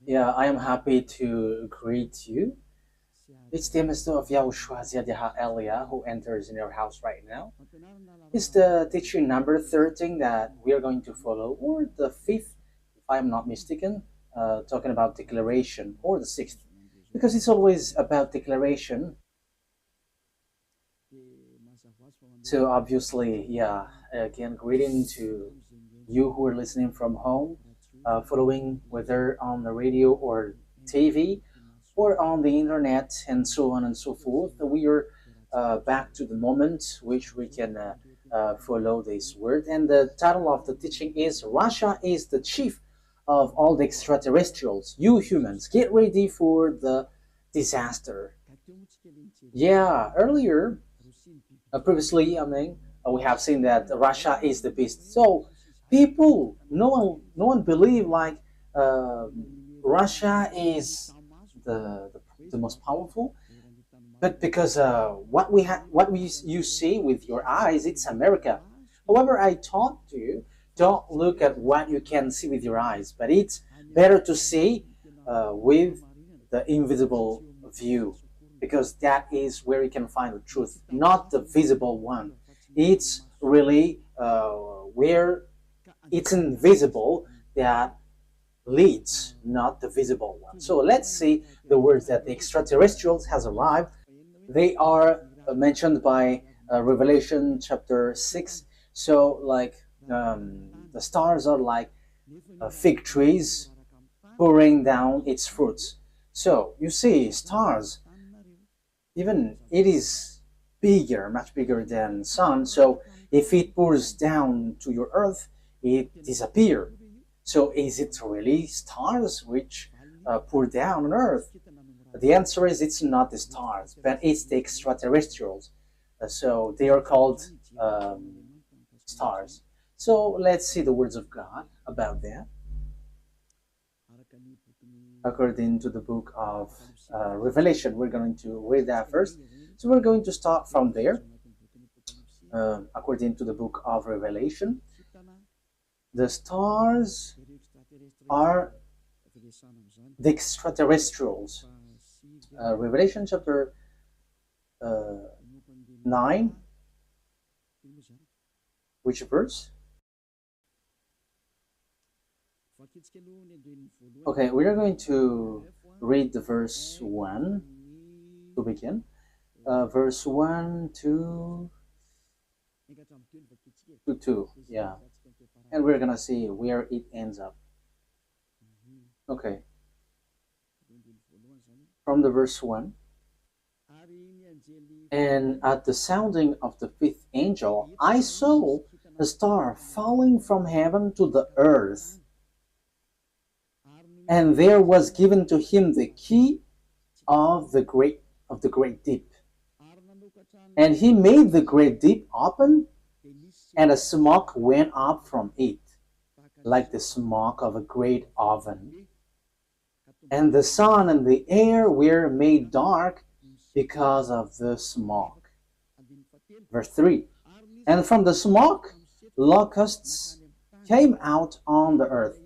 Yeah, I am happy to greet you. It's the Master of YAHOSHUAH Elia who enters in your house right now. It's the teaching number 13 that we are going to follow, or the fifth, if I'm not mistaken, talking about declaration, or the sixth, because it's always about declaration. So obviously, yeah, again, greeting to you who are listening from home, following whether on the radio or TV or on the internet and so on and so forth. We are back to the moment which we can follow this word. And the title of the teaching is Russia is the chief of all the extraterrestrials. You humans, get ready for the disaster. Yeah, earlier previously, we have seen that Russia is the beast. So people, no one believe like uh, Russia is the most powerful, but because you see with your eyes, it's America. However, I taught you don't look at what you can see with your eyes, but it's better to see with the invisible view, because that is where you can find the truth, not the visible one. It's really where it's invisible that leads, not the visible one. So let's see the words that the extraterrestrials has arrived. They are mentioned by Revelation chapter 6. So like the stars are like fig trees pouring down its fruits. So you see stars, even it is bigger, much bigger than sun. So if it pours down to your earth, it disappears. So is it really stars which pour down on earth? The answer is it's not the stars, but it's the extraterrestrials. So they are called stars. So let's see the words of God about that. According to the book of Revelation, we're going to read that first. So we're going to start from there. According to the book of Revelation, the stars are the extraterrestrials. Revelation chapter 9, which verse? Okay, we are going to read the verse 1 to begin. Verse 1 to 2, yeah. And we're gonna see where it ends up. Okay, from the verse 1. And at the sounding of the fifth angel, I saw a star falling from heaven to the earth. And there was given to him the key of the great deep. And he made the great deep open, and a smoke went up from it, like the smoke of a great oven. And the sun and the air were made dark because of the smoke. Verse 3. And from the smoke, locusts came out on the earth,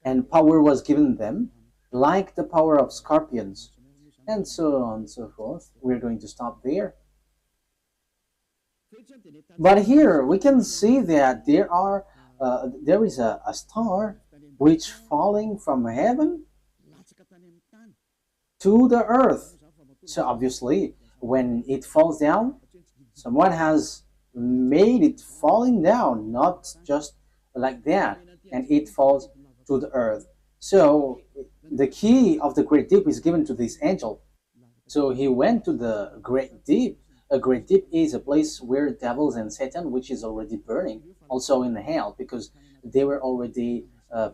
and power was given them, like the power of scorpions, and so on and so forth. We're going to stop there. But here we can see that there is a star which falling from heaven to the earth. So obviously, when it falls down, someone has made it falling down, not just like that, and it falls to the earth. So the key of the great deep is given to this angel. So he went to the great deep. A great deep is a place where devils and Satan, which is already burning, also in hell, because they were already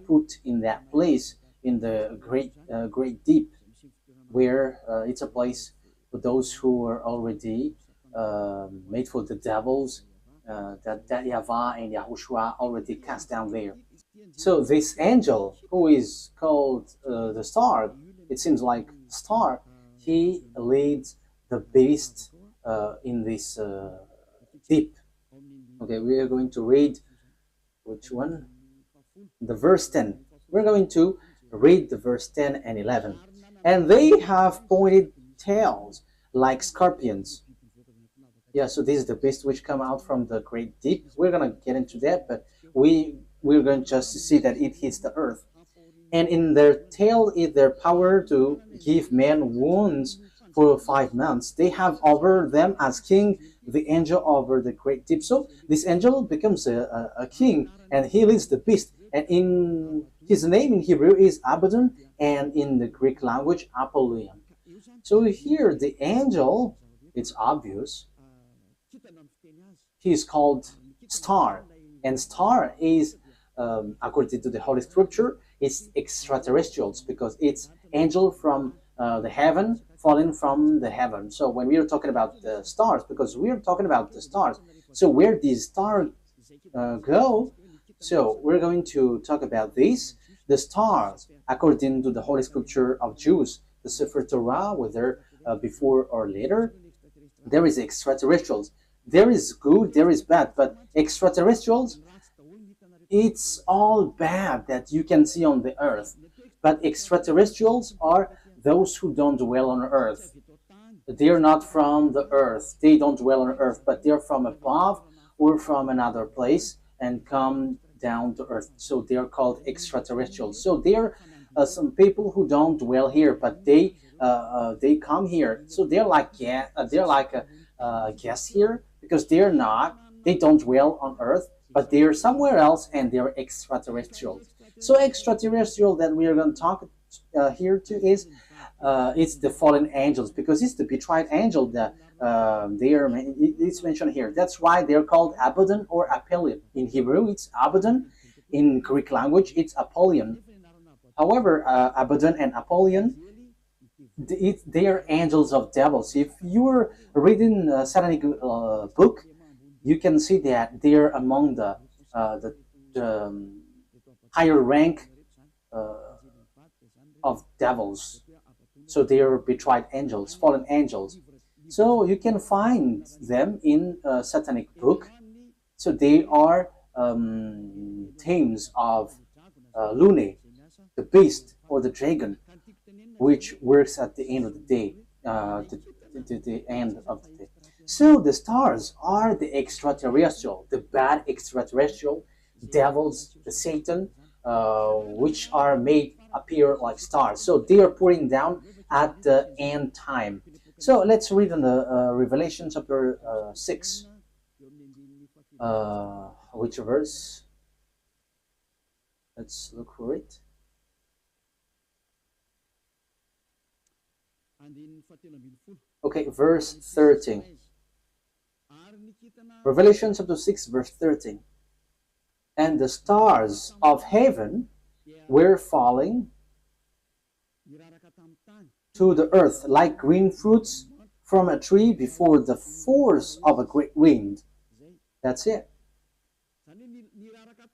put in that place in the great deep, where it's a place for those who are already made for the devils, that YAHVAH and YAHOSHUAH already cast down there. So this angel, who is called the star, it seems like star, he leads the beast in this deep. Okay, we are going to read which one? The verse 10. We're going to Read the verse 10 and 11. And they have pointed tails like scorpions. Yeah, so this is the beast which come out from the great deep. We're gonna get into that, but we're going just to see that it hits the earth. And in their tail is their power to give men wounds for 5 months. They have over them as king the angel over the great deep. So this angel becomes a king, and he leads the beast. And in his name in Hebrew is Abaddon, and in the Greek language Apollyon. So here the angel, it's obvious, he is called star, and star is according to the Holy Scripture, it's extraterrestrials because it's angel from the heaven falling from the heaven. So when we are talking about the stars, because we are talking about the stars, so where these stars go, so we're going to talk about this. The stars, according to the Holy Scripture of Jews, the Sefer Torah, whether before or later, there is extraterrestrials. There is good, there is bad, but extraterrestrials, it's all bad that you can see on the earth. But extraterrestrials are those who don't dwell on earth. They're not from the earth. They don't dwell on earth, but they're from above or from another place and come down to earth. So they're called extraterrestrials. So they're some people who don't dwell here, but they come here. So they're like guests here because they don't dwell on earth, but they're somewhere else and they're extraterrestrials. So extraterrestrial that we are going to talk here to is it's the fallen angels because it's the betrayed angel that it's mentioned here. That's why they're called Abaddon or Apollyon. In Hebrew, it's Abaddon. In Greek language, it's Apollyon. However, Abaddon and Apollyon, they are angels of devils. If you're reading a satanic book, you can see that they're among the higher rank of devils. So they are betrayed angels, fallen angels. So you can find them in a satanic book. So they are themes of Lune, the beast or the dragon, which works at the end of the day, the end of the day. So the stars are the extraterrestrial, the bad extraterrestrial, devils, the Satan, which are made appear like stars. So they are pouring down at the end time. So let's read in the Revelation chapter 6. Which verse? Let's look for it. Okay, verse 13. Revelation chapter 6, verse 13. And the stars of heaven were falling to the earth like green fruits from a tree before the force of a great wind. That's it.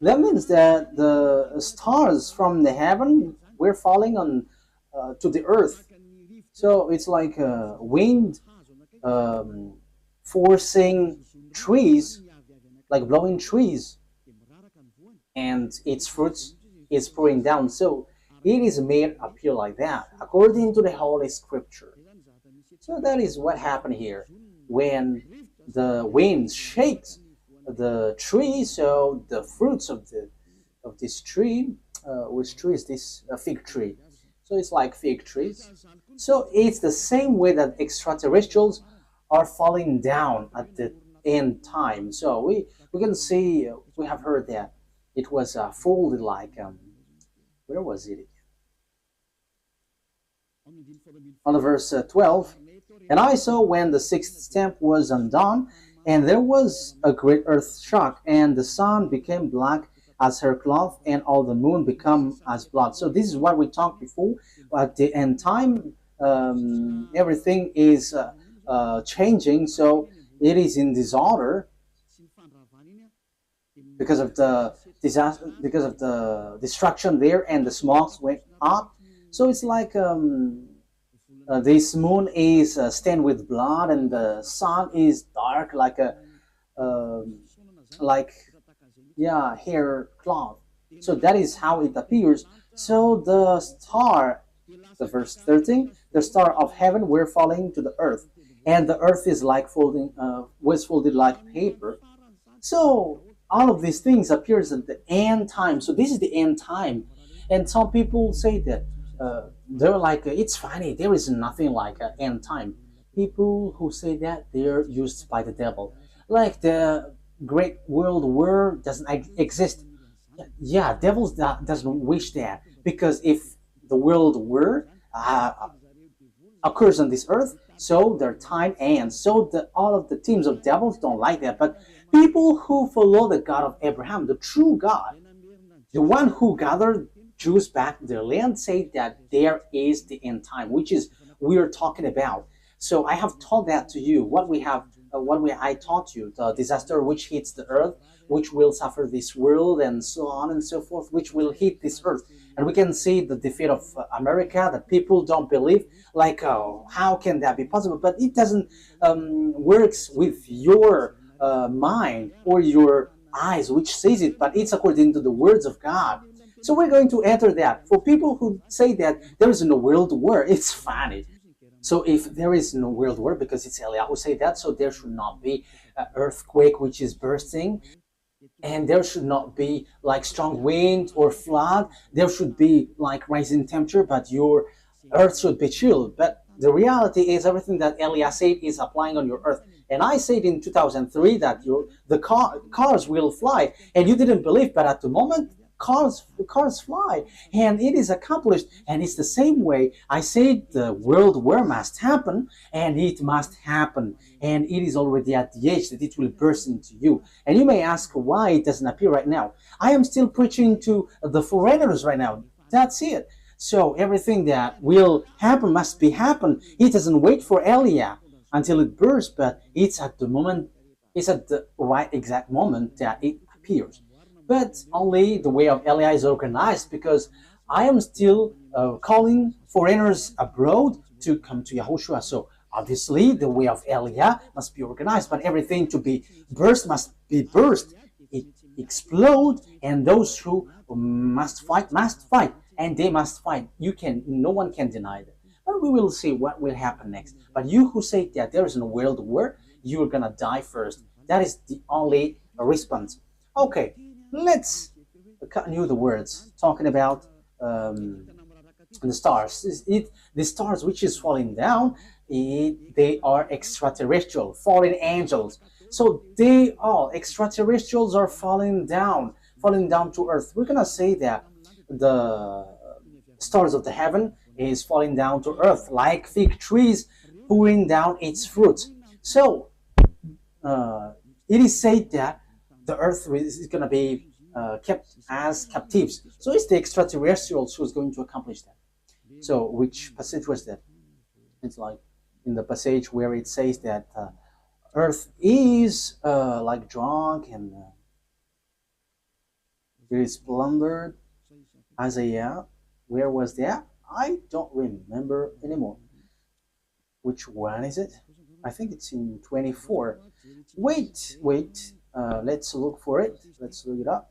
That means that the stars from the heaven were falling on to the earth. So it's like a wind forcing trees, like blowing trees, and its fruits is pouring down. So it is made appear like that, according to the Holy Scripture. So that is what happened here. When the wind shakes the tree, so the fruits of this tree, which tree is this? A fig tree. So it's like fig trees. So it's the same way that extraterrestrials are falling down at the end time. So we can see, we have heard that it was folded like, where was it? On the verse 12, and I saw when the sixth stamp was undone, and there was a great earth shock, and the sun became black as her cloth, and all the moon become as blood. So this is what we talked before. At the end time, everything is changing. So it is in disorder because of the disaster, because of the destruction there, and the smokes went up. So it's like this moon is stained with blood, and the sun is dark like a hair cloth. So that is how it appears. So the verse 13, the star of heaven were falling to the earth, and the earth is like was folded like paper. So all of these things appears at the end time. So this is the end time, and some people say that they're like it's funny. There is nothing like an end time. People who say that they're used by the devil, like the Great World War doesn't exist. Yeah, devils doesn't wish that because if the world war occurs on this earth, so their time ends. So all of the teams of devils don't like that. But people who follow the God of Abraham, the true God, the one who gathered Jews back to their land, say that there is the end time, which is we are talking about. So I have taught that to you. I taught you the disaster which hits the earth, which will suffer this world, and so on and so forth, which will hit this earth. And we can see the defeat of America that people don't believe. Like, oh, how can that be possible? But it doesn't works with your mind or your eyes, which says it, but it's according to the words of God. So we're going to enter that. For people who say that there is no world war, it's funny. So if there is no world war, because it's Eliyahu who say that, so there should not be an earthquake which is bursting, and there should not be like strong wind or flood. There should be like rising temperature, but your earth should be chilled. But the reality is everything that Eliyahu said is applying on your earth. And I said in 2003 that cars will fly, and you didn't believe, but at the moment cars fly, and it is accomplished. And it's the same way I said the world war must happen, and it must happen, and it is already at the age that it will burst into you. And you may ask why it doesn't appear right now. I am still preaching to the foreigners right now. That's it. So everything that will happen must be happen. It doesn't wait for Eliyahu until it bursts, but it's at the right exact moment that it appears. But only the way of Eliyahu is organized, because I am still calling foreigners abroad to come to YAHOSHUAH. So obviously the way of Eliyahu must be organized, but everything to be burst must be burst. It explode, and those who must fight, and they must fight. No one can deny that. But we will see what will happen next. But you who say that there is no world war, you are gonna die first. That is the only response. Okay, let's continue the words talking about the stars. The stars which is falling down, they are extraterrestrial, fallen angels. So they all extraterrestrials are falling down to earth. We're gonna say that the stars of the heaven is falling down to earth like fig trees pouring down its fruit. So it is said that the earth is going to be kept as captives. So it's the extraterrestrials who's going to accomplish that. So which passage was that? It's like in the passage where it says that earth is like drunk and it is plundered. Isaiah, where was that? I don't remember anymore. Which one is it? I think it's in 24. Wait. Let's look for it. Let's look it up.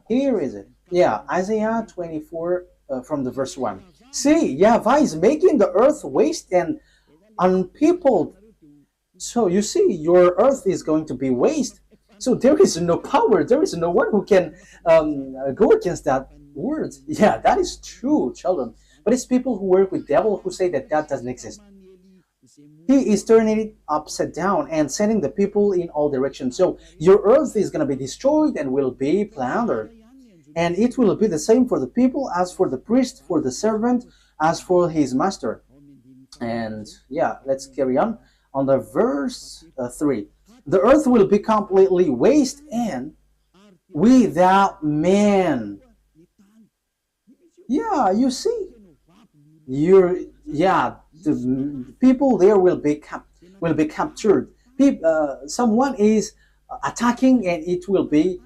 Here is it. Yeah, Isaiah 24 from the verse 1. See, YAHVAH is making the earth waste and unpeopled. So you see, your earth is going to be waste. So there is no power. There is no one who can go against that word. Yeah, that is true, children. But it's people who work with devil who say that that doesn't exist. He is turning it upside down and sending the people in all directions. So your earth is going to be destroyed and will be plundered. And it will be the same for the people, as for the priest, for the servant, as for his master. And yeah, let's carry on. On the verse 3. The earth will be completely waste and without man. Yeah, you see. The people there will be captured. Someone is attacking, and it will be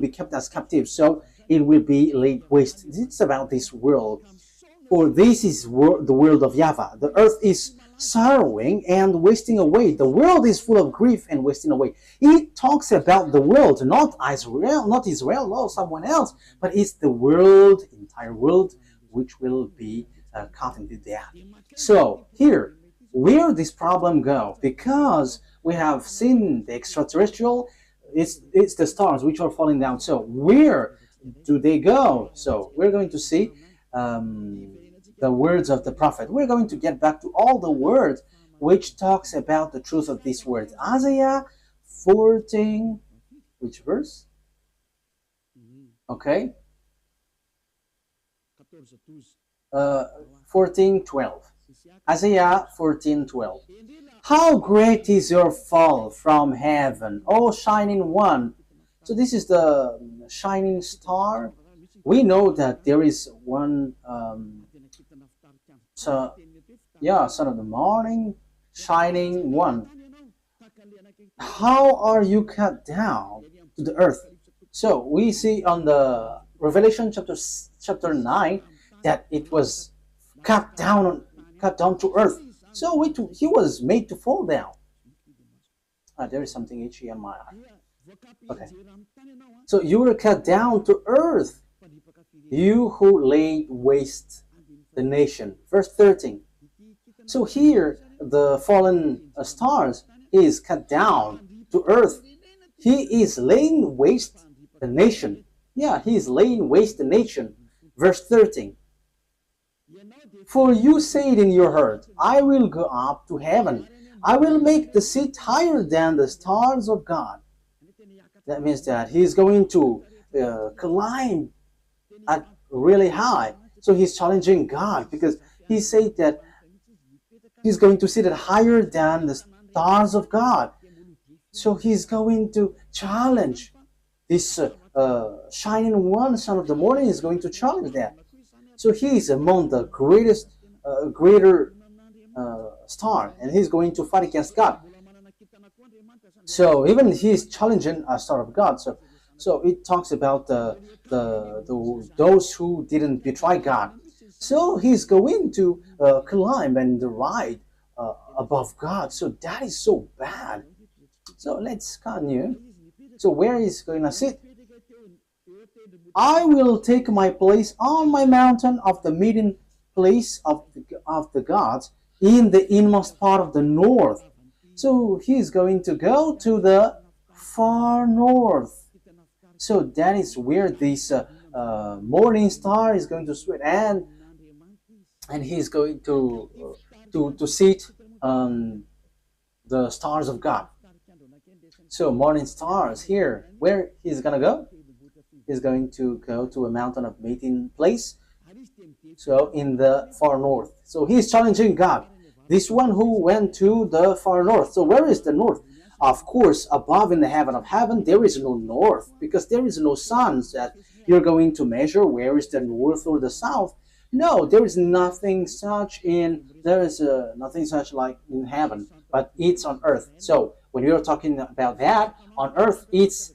kept as captive. So it will be laid waste. It's about this world, for this is the world of YAHVAH. The earth is sorrowing and wasting away. The world is full of grief and wasting away. It talks about the world, not Israel, no, someone else, but it's the world, entire world, which will be caught into death. So here, where this problem go? Because we have seen the extraterrestrial, it's the stars which are falling down. So where do they go? So we're going to see the words of the prophet. We're going to get back to all the words which talks about the truth of these words. Isaiah 14, which verse? Okay. 14:12. Isaiah 14:12. How great is your fall from heaven, O shining one. So this is the shining star. We know that there is one son of the morning, shining one. How are you cut down to the earth? So we see on the Revelation chapter 9 that it was cut down to earth. So he was made to fall down. There is something itchy on my eye. Okay. So you were cut down to earth, you who laid waste the nation. Verse 13. So here the fallen stars is cut down to earth. He is laying waste the nation. Yeah, he is laying waste the nation. Verse 13. For you said in your heart, I will go up to heaven. I will make the seat higher than the stars of God. That means that he's going to climb at really high. So he's challenging God because he said that he's going to sit at higher than the stars of God. So he's going to challenge this shining one, son of the morning, is going to challenge that. So he is among the greater star, and he's going to fight against God. So even he's challenging a star of God. So it talks about those who didn't betray God. So he's going to climb and ride above God. So that is so bad. So let's continue. So where is going to sit? I will take my place on my mountain of the meeting place of the gods in the inmost part of the north. So he's going to go to the far north. So that is where this morning star is going to swim, and he's going to sit on the stars of God. So morning stars here, where he's gonna go? He's going to go to a mountain of meeting place. So in the far north. So he's challenging God. This one who went to the far north. So where is the north? Of course, above in the heaven of heaven, there is no north, because there is no sun that you're going to measure where is the north or the south. No, there is nothing such nothing such like in heaven, but it's on earth. So when you're talking about that, on earth, it's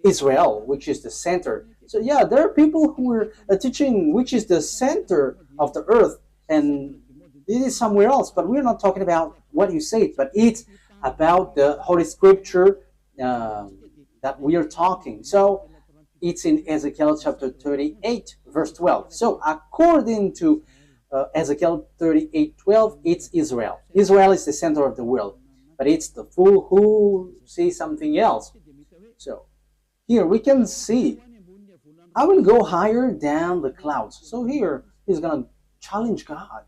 Israel, which is the center. So yeah, there are people who are teaching which is the center of the earth, and it is somewhere else, but we're not talking about what you say, but it's about the Holy Scripture that we are talking. So it's in Ezekiel chapter 38, verse 12. So according to Ezekiel 38:12, it's Israel. Israel is the center of the world, but it's the fool who sees something else. So here we can see, I will go higher than the clouds. So here he's going to challenge God.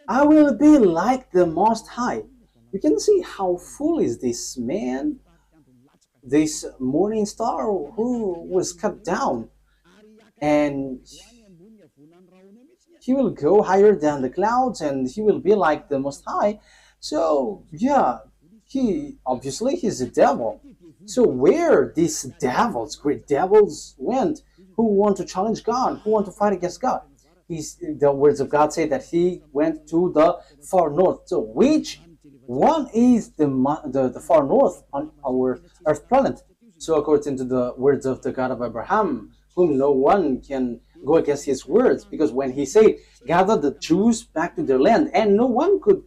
I will be like the Most High. You can see how fool is this man, this morning star who was cut down, and he will go higher than the clouds, and he will be like the Most High. So yeah, he's a devil. So where these devils, great devils, went, who want to challenge God, who want to fight against God? The words of God say that he went to the far north. So which one is the far north on our earth planet? So according to the words of the God of Abraham, whom no one can go against his words, because when he said gather the Jews back to their land, and no one could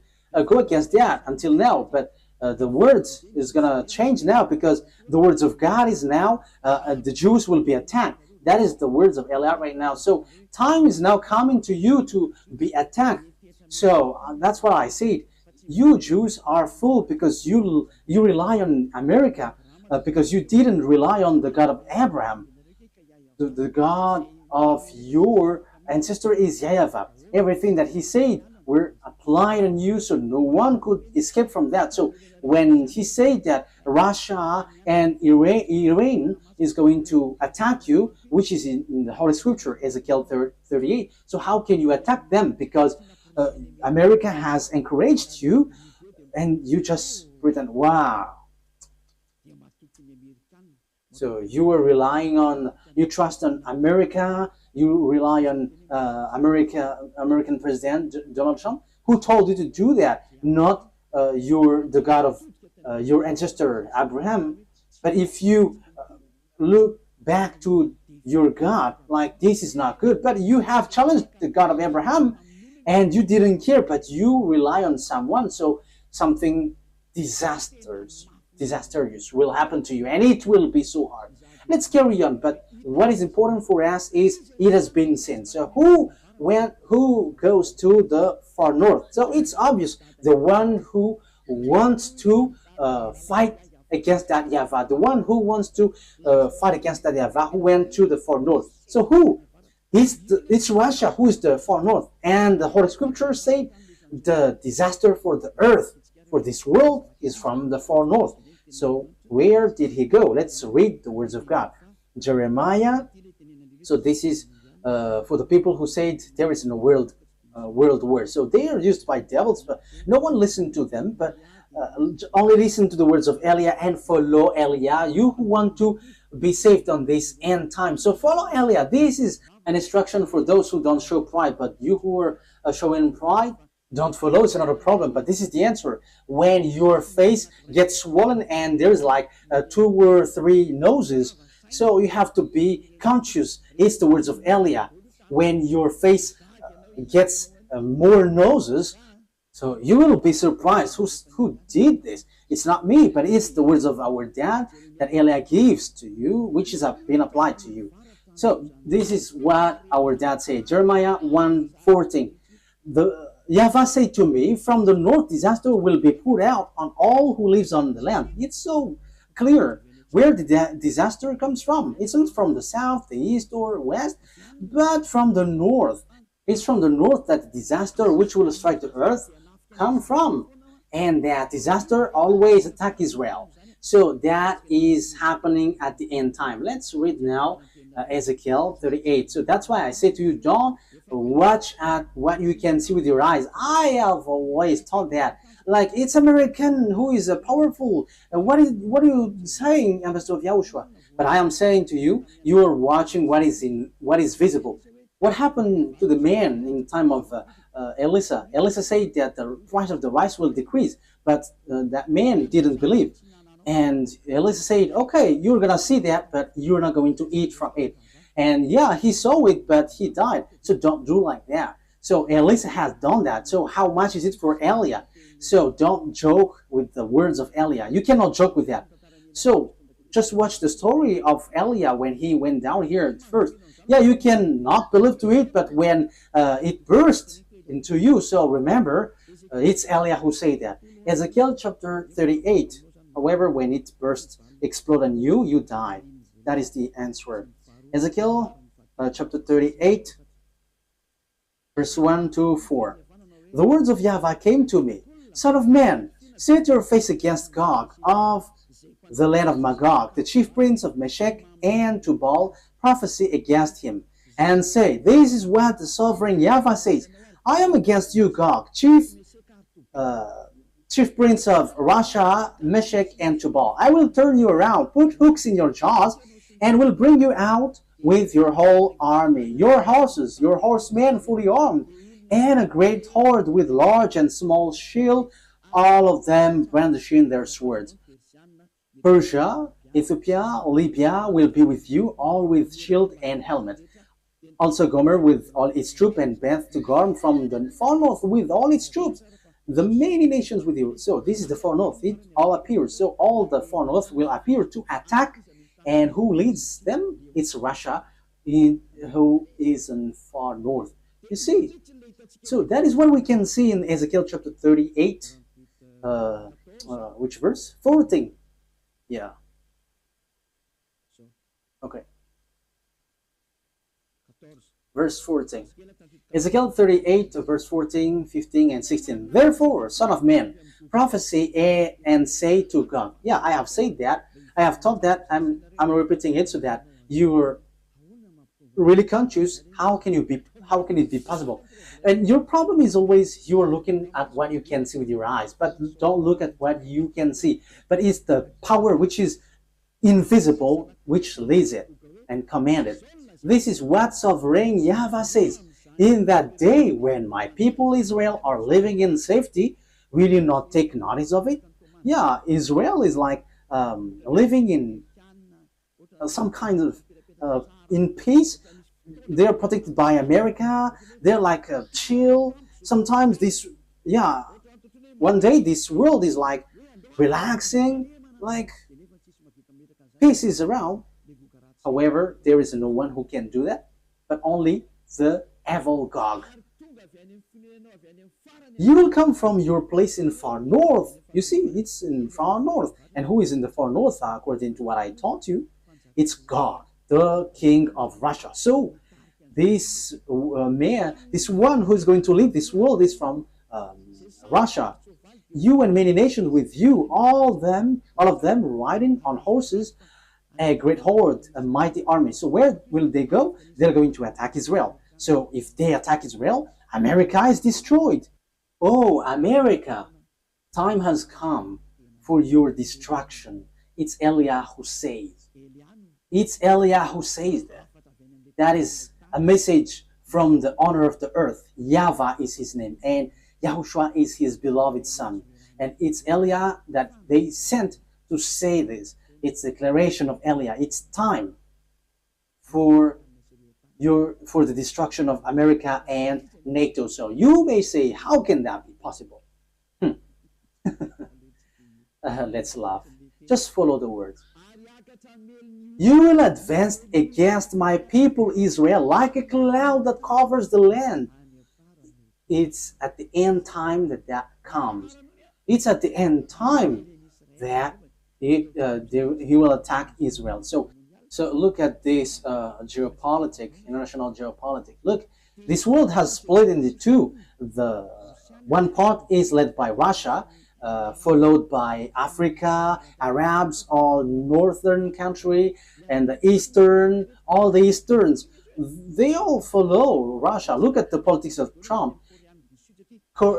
go against that until now. But the words is gonna change now, because the words of God is now the Jews will be attacked. That is the words of Eliot right now. So time is now coming to you to be attacked. So that's why I said, you Jews are fool, because you rely on America, because you didn't rely on the God of Abraham. The God of your ancestor is YAHVAH. Everything that he said were applied on you, so no one could escape from that. So when he said that Russia and Iran is going to attack you, which is in the Holy Scripture, Ezekiel 38, so how can you attack them? Because America has encouraged you, and you just pretend, wow. So you were relying on, you trust on America, you rely on American President Donald Trump, who told you to do that, not the God of your ancestor Abraham. But if you look back to your God, like, this is not good, but you have challenged the God of Abraham, and you didn't care, but you rely on someone, so something disastrous will happen to you, and it will be so hard. Let's carry on. But what is important for us is, it has been seen. So who goes to the far north? So it's obvious, the one who wants to fight against that YAHVAH, the one who wants to fight against that YAHVAH, who went to the far north. So who? It's Russia who is the far north. And the Holy Scripture say the disaster for the earth, for this world, is from the far north. So where did he go? Let's read the words of God. Jeremiah. So this is for the people who said there is no world war. So they are used by devils, but no one listened to them. But only listen to the words of Eliah and follow Eliah. You who want to be saved on this end time, so follow Eliah. This is an instruction for those who don't show pride. But you who are showing pride, don't follow. It's another problem. But this is the answer. When your face gets swollen and there's like 2 or 3 noses, so you have to be conscious. It's the words of Eliah. When your face gets more noses, so you will be surprised. Who did this? It's not me, but it's the words of our dad that Eliah gives to you, which is been applied to you. So this is what our dad said. Jeremiah 1:14. YAHVAH said to me, from the north disaster will be poured out on all who lives on the land. It's so clear where the disaster comes from. It's not from the south, the east, or west, but from the north. It's from the north that the disaster which will strike the earth come from. And that disaster always attack Israel. So that is happening at the end time. Let's read now Ezekiel 38. So that's why I say to you, don't watch at what you can see with your eyes. I have always thought that, like, it's American who is powerful. What are you saying, Ambassador of YAHOSHUAH? But I am saying to you, you are watching what is visible. What happened to the man in time of Elisha? Elisha said that the price of the rice will decrease, but that man didn't believe. And Elisha said, okay, you're going to see that, but you're not going to eat from it. And yeah, he saw it, but he died. So don't do like that. So Elisha has done that. So how much is it for Eliah? So don't joke with the words of Eliah. You cannot joke with that. So just watch the story of Eliah when he went down here at first. Yeah, you can not believe to it, but when it burst into you, so remember, it's Eliah who said that. Ezekiel chapter 38. However, when it burst, explode on you, you die. That is the answer. Ezekiel chapter 38, verse 1 to 4. The words of YAHVAH came to me. Son of man, set your face against Gog of the land of Magog, the chief prince of Meshech and Tubal, prophesy against him, and say, this is what the sovereign YAHVAH says. I am against you, Gog, chief prince of Russia, Meshech, and Tubal. I will turn you around, put hooks in your jaws, and will bring you out with your whole army, your horses, your horsemen fully armed, and a great horde with large and small shield, all of them brandishing their swords. Persia, Ethiopia, Libya will be with you, all with shield and helmet. Also Gomer with all its troops, and Beth to Garm from the far north with all its troops, the many nations with you. So this is the far north. It all appears. So all the far north will appear to attack. And who leads them? It's Russia, who is in far north. You see. So that is what we can see in Ezekiel chapter 38. Which verse? 14. Yeah. Okay. Verse 14. Ezekiel 38, verse 14, 15, and 16. Therefore, son of man, prophesy and say to God. Yeah, I have said that. I have taught that. I'm repeating it so that you're really conscious. How can it be possible? And your problem is always you're looking at what you can see with your eyes, but don't look at what you can see. But it's the power which is invisible which leads it and command it. This is what sovereign YAHVAH says. In that day when my people Israel are living in safety, will you not take notice of it? Yeah, Israel is like living in some kind of in peace. They're protected by America. They're like chill. Sometimes one day this world is like relaxing, like peace is around. However, there is no one who can do that, but only the evil Gog. You will come from your place in far north. You see, it's in far north. And who is in the far north, according to what I taught you? It's God, the king of Russia. So this man, this one who is going to lead this world is from Russia. You and many nations with you, all of them riding on horses, a great horde, a mighty army. So where will they go? They're going to attack Israel. So if they attack Israel, America is destroyed. Oh, America, time has come for your destruction. It's Eliah who says. It's Eliah who says that. That is a message from the owner of the earth. YAHVAH is his name, and YAHOSHUAH is his beloved son. And it's Eliah that they sent to say this. It's a declaration of Eliah. It's time for the destruction of America and NATO. So you may say, how can that be possible? Let's laugh. Just follow the words. You will advance against my people Israel like a cloud that covers the land. It's at the end time that comes. It's at the end time that he will attack Israel. So look at this international geopolitics. Look, this world has split into two. The one part is led by Russia, followed by Africa, Arabs, all northern country, and the eastern, all the easterns. They all follow Russia. Look at the politics of Trump.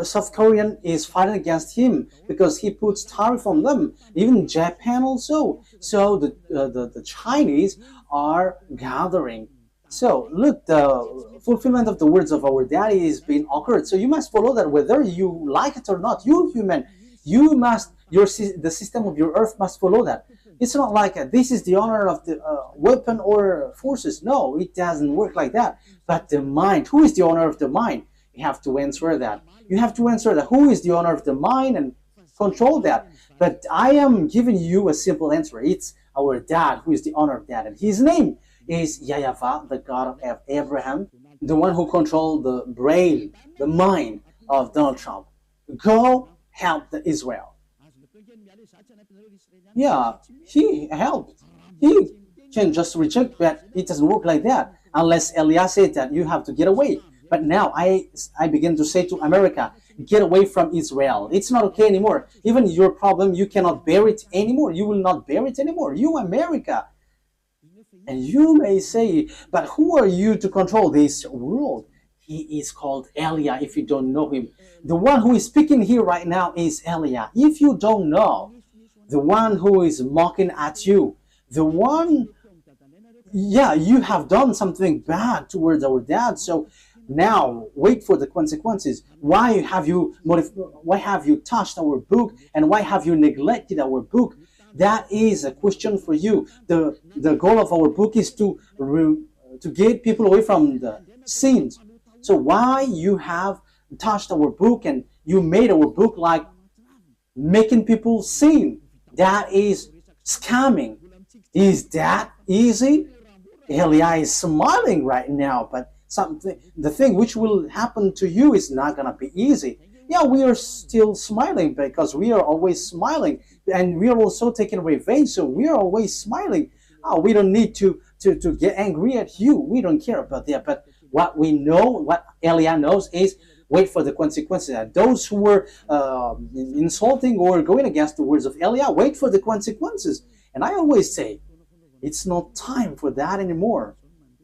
South Korean is fighting against him because he puts tariff on them. Even Japan also. So the Chinese are gathering. So look, the fulfillment of the words of our daddy is being occurred. So you must follow that whether you like it or not. You human, you must, the system of your earth must follow that. It's not like this is the honor of the weapon or forces. No, it doesn't work like that. But the mind, who is the honor of the mind? You have to answer that. You have to answer that. Who is the owner of the mind and control that? But I am giving you a simple answer. It's our dad who is the owner of that. And his name is YAHVAH, the God of Abraham, the one who controlled the brain, the mind of Donald Trump. Go help the Israel. Yeah, he helped. He can just reject that. It doesn't work like that. Unless Eliah said that you have to get away. But now I begin to say to America, get away from Israel. It's not okay anymore. Even your problem, you cannot bear it anymore. You will not bear it anymore. You, America. And you may say, but who are you to control this world? He is called Eliah if you don't know him. The one who is speaking here right now is Eliah. If you don't know, the one who is mocking at you, the one, yeah, you have done something bad towards our dad. So now wait for the consequences. Why have you touched our book, and why have you neglected our book? That is a question for you. The goal of our book is to to get people away from the sins. So why you have touched our book and you made our book like making people sin? That is scamming. Is that easy? Elia is smiling right now, but the thing which will happen to you is not gonna be easy. Yeah, we are still smiling because we are always smiling, and we are also taking revenge, so we are always smiling. Oh, we don't need to get angry at you. We don't care about that. But what we know, what Elia knows, is wait for the consequences. And those who were insulting or going against the words of Elia, wait for the consequences. And I always say, it's not time for that anymore.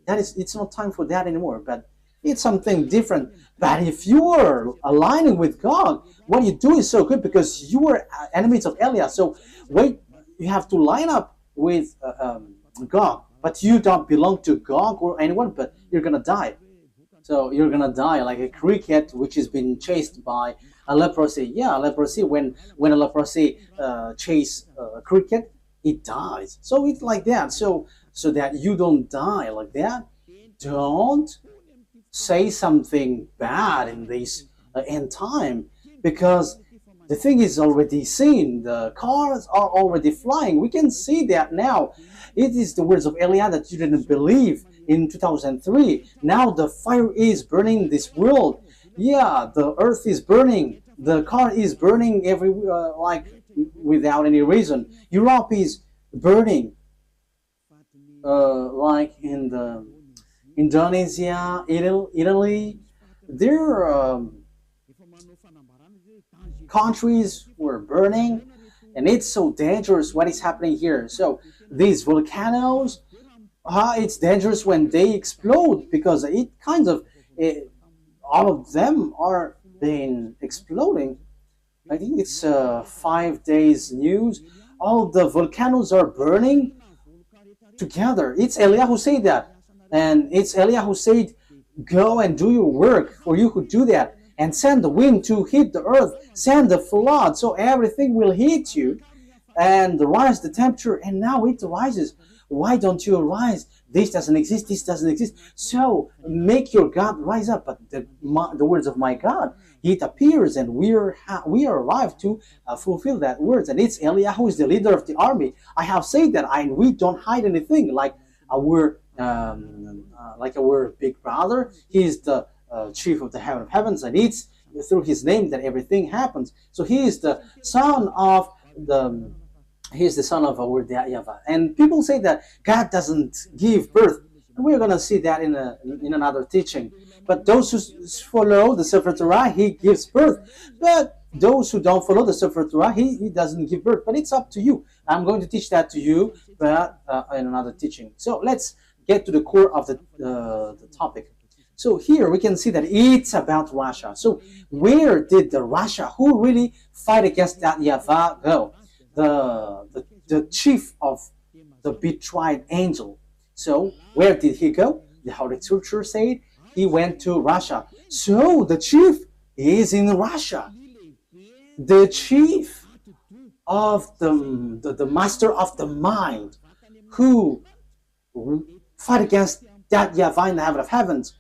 It's not time for that anymore. But it's something different. But if you are aligning with God, what you do is so good because you are enemies of Elia. So wait, you have to line up with God. But you don't belong to God or anyone, but you're going to die. So you're going to die like a cricket which has been chased by a leprosy. Yeah, leprosy, when a leprosy chase a cricket, it dies. So it's like that. So that you don't die like that, don't say something bad in this end time, because the thing is already seen. The cars are already flying. We can see that now. It is the words of Elia that you didn't believe in 2003. Now the fire is burning this world. Yeah, the earth is burning. The car is burning everywhere, like without any reason. Europe is burning, like in the Indonesia, Italy. Their countries were burning, and it's so dangerous what is happening here. So these volcanoes, it's dangerous when they explode, because it kind of all of them are been exploding. I think it's 5 days news. All the volcanoes are burning together. It's Elia who said that, and it's Elia who said, "Go and do your work, for you who do that, and send the wind to hit the earth, send the flood, so everything will hit you, and rise the temperature." And now it rises. Why don't you rise? This doesn't exist. This doesn't exist. So make your God rise up. But the words of my God, it appears, and we are arrived to fulfill that words. And it's Elia who is the leader of the army. I have said that, and we don't hide anything. Like our big brother, he is the chief of the heaven of heavens, and it's through his name that everything happens. So he is the son of our YAHVAH. And people say that God doesn't give birth. And we're going to see that in another teaching. But those who follow the Sefer Torah, he gives birth. But those who don't follow the Sefer Torah, he doesn't give birth. But it's up to you. I'm going to teach that to you, but in another teaching. So let's get to the core of the topic. So here we can see that it's about Russia. So where did the Russia who really fight against that YAHVAH go? The chief of the betrayed angel. So where did he go? The Holy Scripture said he went to Russia. So the chief is in Russia. The chief of the master of the mind who fight against that YAHVAH in the heaven of heavens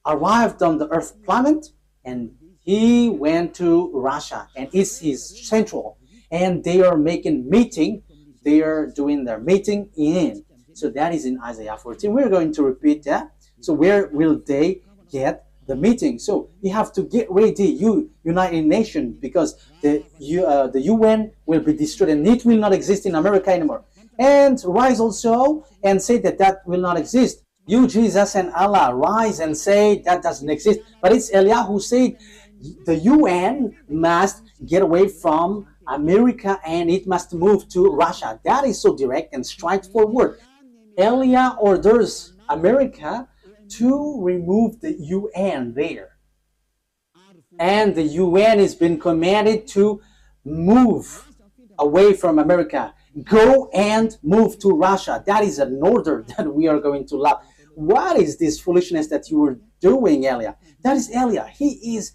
arrived on the earth planet, and he went to Russia, and it's his central. And they are making meeting. They are doing their meeting in. So that is in Isaiah 14. We're going to repeat that. So where will they get the meeting? So you have to get ready, you United Nations, because the UN will be destroyed, and it will not exist in America anymore. And rise also and say that will not exist. You, Jesus and Allah, rise and say that doesn't exist. But it's Elia who said the UN must get away from America and it must move to Russia. That is so direct and straightforward. Elia orders America to remove the UN there. And the UN has been commanded to move away from America. Go and move to Russia. That is an order that we are going to love. What is this foolishness that you were doing, Elia? That is Elia. He is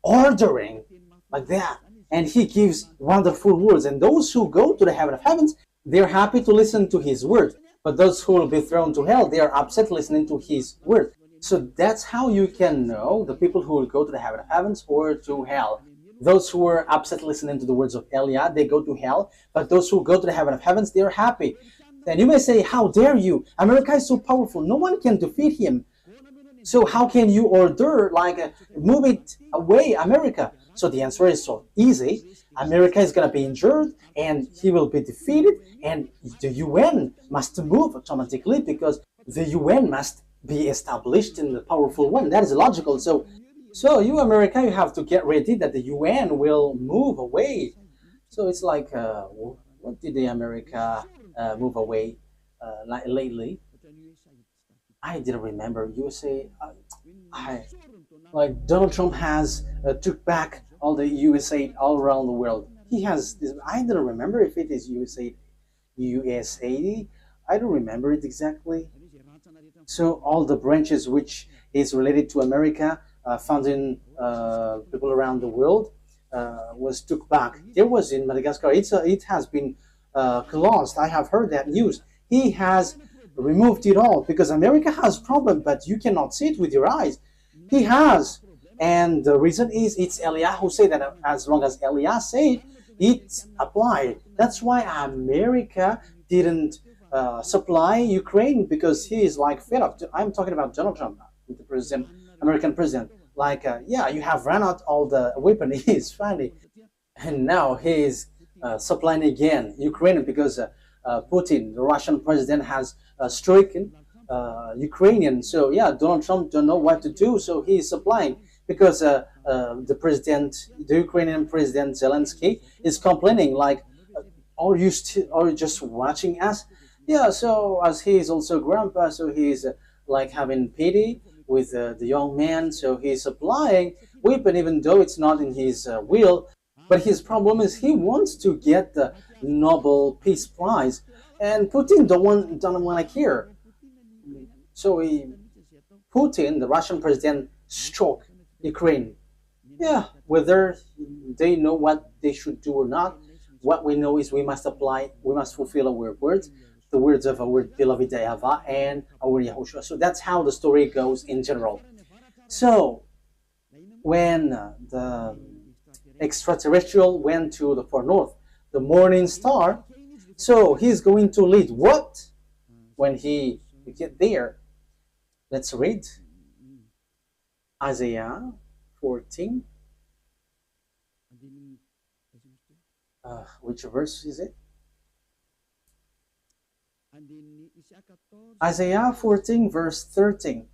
ordering like that. And he gives wonderful words. And those who go to the heaven of heavens, they're happy to listen to his words. But those who will be thrown to hell, they are upset listening to his word. So that's how you can know the people who will go to the heaven of heavens or to hell. Those who are upset listening to the words of Eliah, they go to hell. But those who go to the heaven of heavens, they are happy. Then you may say, how dare you? America is so powerful. No one can defeat him. So how can you order, like, move it away, America? So the answer is so easy. America is going to be injured and he will be defeated, and the UN must move automatically because the UN must be established in the powerful one. That is logical. So you, America, you have to get ready that the UN will move away. So it's like, what did the America move away lately? I didn't remember. USA, like Donald Trump has took back all the USA all around the world. He has this. I don't remember if it is USA. I don't remember it exactly. So all the branches which is related to America, founding people around the world, was took back. There was in Madagascar. It has been closed. I have heard that news. He has removed it all because America has problem, but you cannot see it with your eyes. He has. And the reason is it's Eliah who said that as long as Eliah said, it's applied. That's why America didn't supply Ukraine, because he is like fed up. I'm talking about Donald Trump, the president, American president. Like, yeah, you have run out all the weapon. He's funny. And now he's supplying again Ukraine because Putin, the Russian president, has stricken Ukrainian. So yeah, Donald Trump don't know what to do. So he's supplying because the Ukrainian president Zelensky is complaining like, are you just watching us? Yeah. So as he is also grandpa, so he's like having pity with the young man. So he's supplying weapon even though it's not in his will. But his problem is he wants to get the Nobel Peace Prize, and Putin don't want to hear. So Putin, the Russian president, struck Ukraine. Yeah, whether they know what they should do or not, what we know is we must fulfill our words, the words of our beloved YAHVAH and our YAHOSHUAH. So that's how the story goes in general. So when the extraterrestrial went to the far north, the morning star, so he's going to lead what when he get there? Let's read Isaiah 14. Which verse is it? Isaiah 14 verse 13.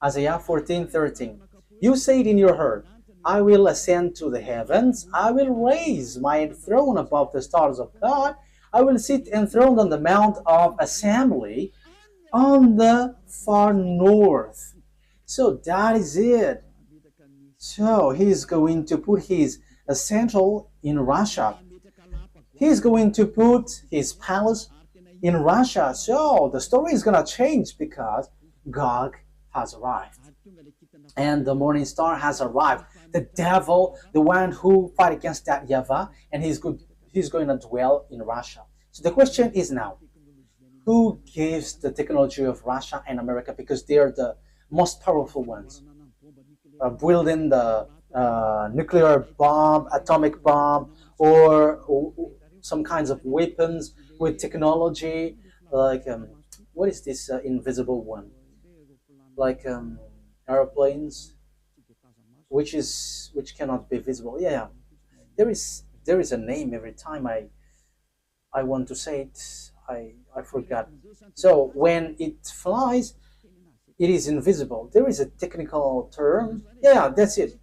Isaiah 14:13. You said in your heart, I will ascend to the heavens. I will raise my throne above the stars of God. I will sit enthroned on the mount of assembly on the far north. So that is it. So he's going to put his central in Russia. He's going to put his palace in Russia. So the story is going to change because God has arrived. And the morning star has arrived. The devil, the one who fight against that YAHVAH, and he's going to dwell in Russia. So the question is now, who gives the technology of Russia and America, because they are the most powerful ones, building the nuclear bomb, atomic bomb, or some kinds of weapons with technology, like what is this invisible one? Like airplanes, which cannot be visible. Yeah, there is a name every time I want to say it. I forgot. So when it flies, it is invisible. There is a technical term. Yeah, that's it.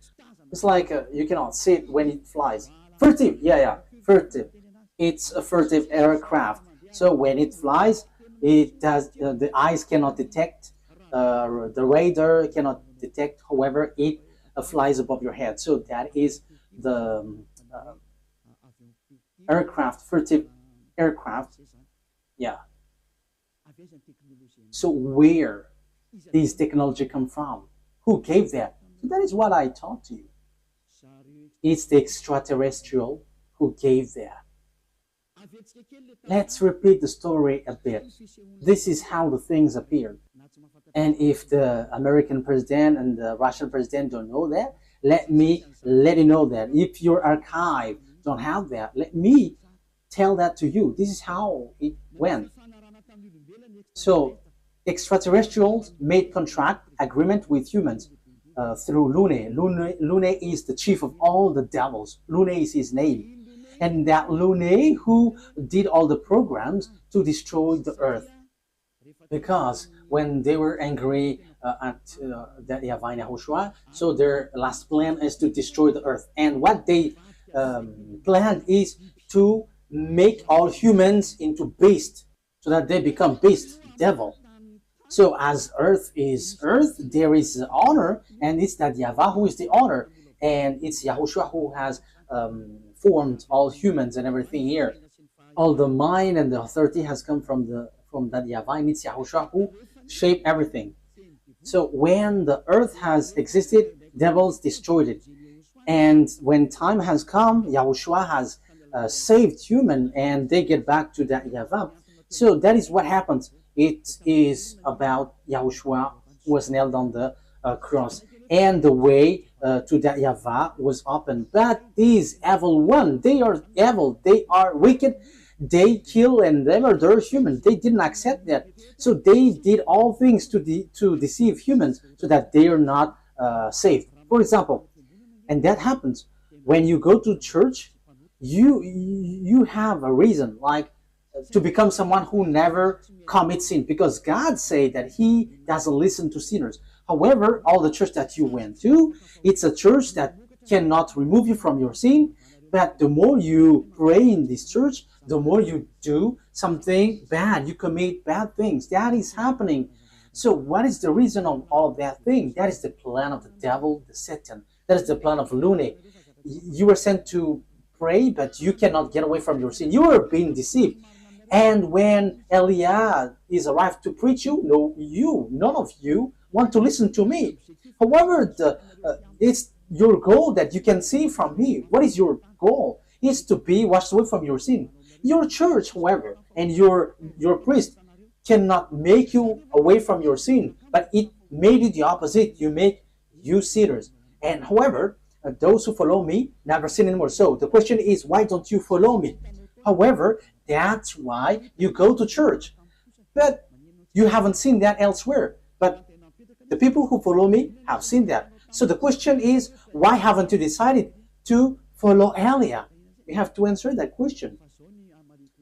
It's like you cannot see it when it flies. Furtive. Yeah, furtive. It's a furtive aircraft. So when it flies, it does. The eyes cannot detect. The radar cannot detect. However, it flies above your head. So that is the aircraft, furtive aircraft. Yeah. So where these technology come from? Who gave that? So that is what I taught to you. It's the extraterrestrial who gave that. Let's repeat the story a bit. This is how the things appeared. And if the American president and the Russian president don't know that, let me let you know that. If your archive don't have that, let me tell that to you. This is how it went. So extraterrestrials made contract agreement with humans through Lune. Lune is the chief of all the devils. Lune is his name. And that Lune who did all the programs to destroy the earth. Because when they were angry at that YAHVAH and YAHOSHUAH, so their last plan is to destroy the earth. And what they planned is to make all humans into beasts, so that they become beast, devil. So as earth is earth, there is honor, and it's that YAHVAH who is the honor, and it's YAHOSHUAH who has formed all humans and everything here. All the mind and the authority has come from that YAHVAH, and it's YAHOSHUAH who shaped everything. So when the earth has existed, devils destroyed it. And when time has come, YAHOSHUAH has saved human, and they get back to that YAHVAH. So that is what happens. It is about YAHOSHUAH who was nailed on the cross, and the way to that YAHVAH was open. But these evil ones, they are evil, they are wicked, they kill and they murder humans. They didn't accept that. So they did all things to deceive humans so that they are not saved. For example, and that happens when you go to church, you have a reason, like to become someone who never commits sin, because God said that He doesn't listen to sinners. However, all the church that you went to, it's a church that cannot remove you from your sin. But the more you pray in this church, the more you do something bad, you commit bad things. That is happening. So what is the reason of all that thing? That is the plan of the devil, the Satan. That is the plan of Lune. You were sent to pray, but you cannot get away from your sin. You are being deceived. And when Eliah is arrived to preach you, none of you want to listen to me. However, it's your goal that you can see from me. What is your goal? It's to be washed away from your sin. Your church, however, and your priest cannot make you away from your sin, but it made you the opposite. You make you sinners. And however, those who follow me never sin anymore. So the question is, why don't you follow me? However, that's why you go to church. But you haven't seen that elsewhere. But the people who follow me have seen that. So the question is, why haven't you decided to follow Elia? You have to answer that question.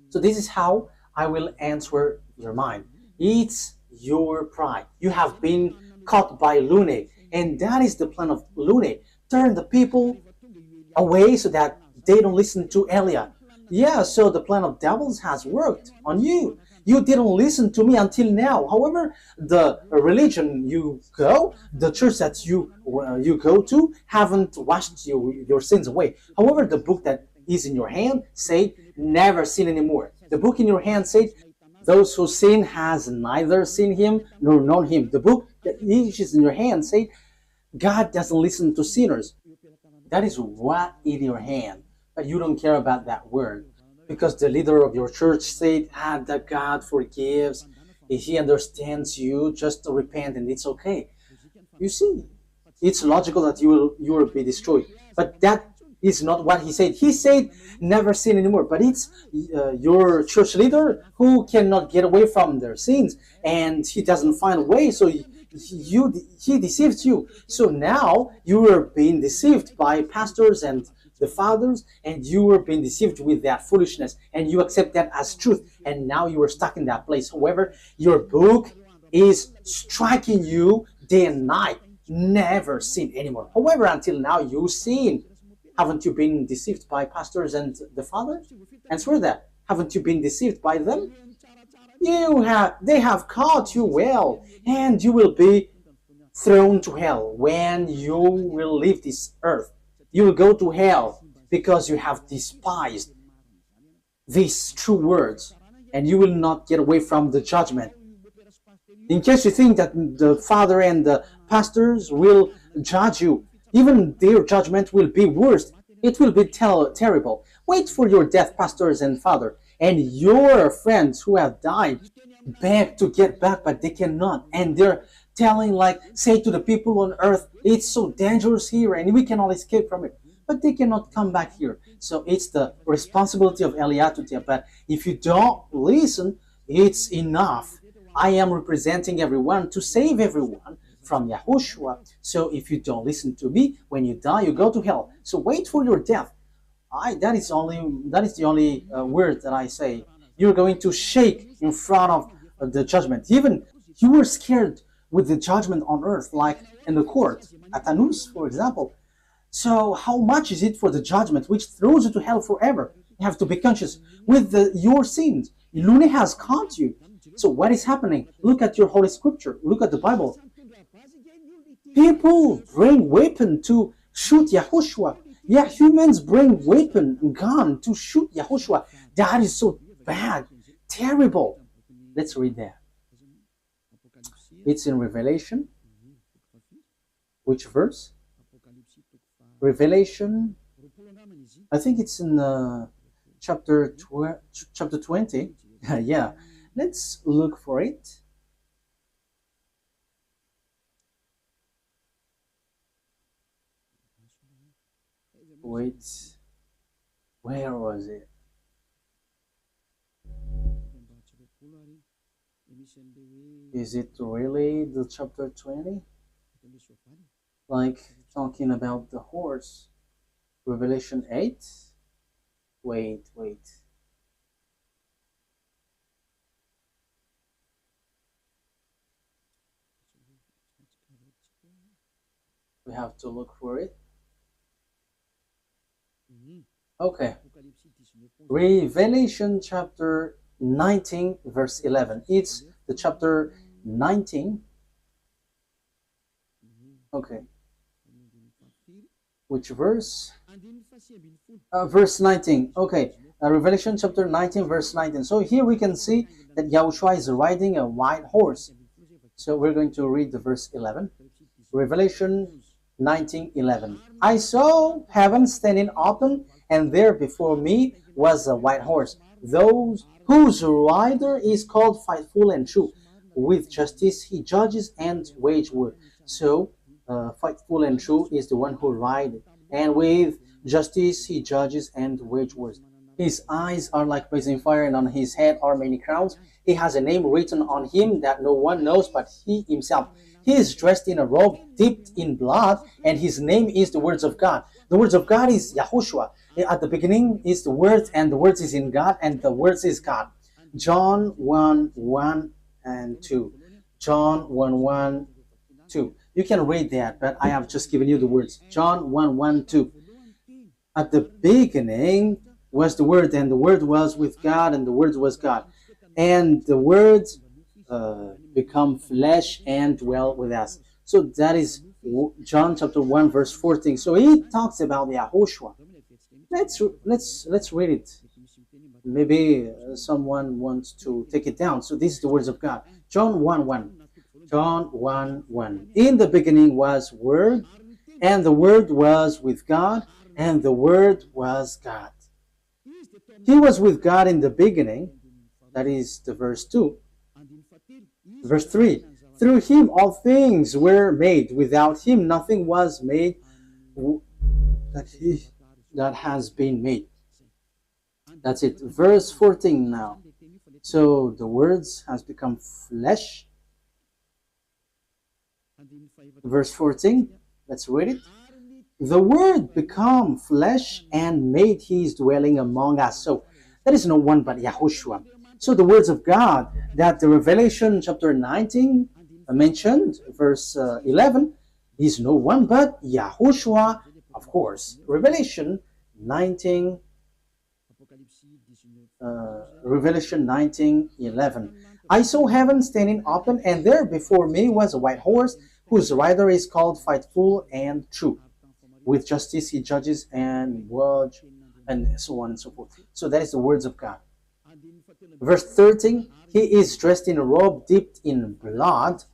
So this is how I will answer your mind. It's your pride. You have been caught by Lune, and that is the plan of Lune. Turn the people away so that they don't listen to Elia. Yeah, so the plan of devils has worked on you. You didn't listen to me until now. However, the religion you go, the church that you go to, haven't washed your sins away. However, the book that is in your hand said, never sin anymore. The book in your hand said, those who sin has neither seen him nor known him. The book that is in your hand said, God doesn't listen to sinners. That is what in your hand. But you don't care about that word. Because the leader of your church said, that God forgives. If He understands you, just to repent and it's okay. You see, it's logical that you will be destroyed. But that is not what He said. He said, never sin anymore. But it's your church leader who cannot get away from their sins. And he doesn't find a way, so he deceives you. So now you are being deceived by pastors and the fathers, and you were being deceived with that foolishness, and you accept that as truth, and now you are stuck in that place. However, your book is striking you day and night. Never sin anymore. However, until now you sin. Haven't you been deceived by pastors and the fathers? Answer that. Haven't you been deceived by them? They have caught you well, and you will be thrown to hell when you will leave this earth. You will go to hell because you have despised these true words, and you will not get away from the judgment. In case you think that the father and the pastors will judge you, even their judgment will be worse. It will be terrible. Wait for your death, pastors and father, And your friends who have died beg to get back, but they cannot. And they're telling, like, say to the people on earth, it's so dangerous here and we cannot escape from it. But they cannot come back here. So it's the responsibility of Eliah to tell. But if you don't listen, it's enough. I am representing everyone to save everyone from Yahushua. So if you don't listen to me, when you die, you go to hell. So wait for your death. That is the only word that I say. You're going to shake in front of the judgment. Even you were scared with the judgment on earth, like in the court at Anus, for example. So how much is it for the judgment which throws you to hell forever? You have to be conscious with your sins. Lune has caught you. So what is happening? Look at your Holy Scripture. Look at the Bible. People bring weapon to shoot Yahushua. Yeah, humans bring weapon, gun to shoot Yahushua. That is so bad, terrible. Let's read that. It's in Revelation. Which verse? Revelation. I think it's in chapter 20. Yeah, let's look for it. Wait, where was it? Is it really the chapter 20? Like talking about the horse? Revelation 8? Wait. We have to look for it. Okay. Revelation chapter 19 verse 11. It's the chapter 19. Okay. Which verse? Verse 19. Okay. Revelation chapter 19 verse 19. So here we can see that Yahushua is riding a white horse. So we're going to read the verse 11. Revelation 19:11. I saw heaven standing open, and there before me was a white horse, those whose rider is called Faithful and True. With justice he judges and wage war. So Faithful and True is the one who rides, and with justice he judges and wage wars. His eyes are like blazing fire, and on his head are many crowns. He has a name written on him that no one knows but he himself. He is dressed in a robe dipped in blood, and his name is the words of God. The words of God is Yahushua. At the beginning is the word, and the words is in God, and the words is God. John 1:1 and 2. John 1:1, 2. You can read that, but I have just given you the words. John 1:1, 2. At the beginning was the Word, and the Word was with God, and the Word was God. And the Word become flesh and dwell with us. So that is John chapter 1 verse 14. So he talks about YAHOSHUAH. Let's read it. Maybe someone wants to take it down. So this is the words of God. John 1:1. John 1:1. In the beginning was Word, and the Word was with God, and the Word was God. He was with God in the beginning. That is the verse 2. Verse 3. Through him all things were made. Without him nothing was made that has been made. That's it. Verse 14 now. So the words has become flesh. Verse 14. Let's read it. The Word become flesh and made his dwelling among us. So there is no one but Yahushua. So the words of God that the Revelation chapter 19 mentioned, verse 11, is no one but Yahushua, of course. Revelation 19, Revelation 19:11. I saw heaven standing open, and there before me was a white horse, whose rider is called Faithful and True. With justice he judges and watch, and so on and so forth. So that is the words of God. Verse 13, he is dressed in a robe dipped in blood,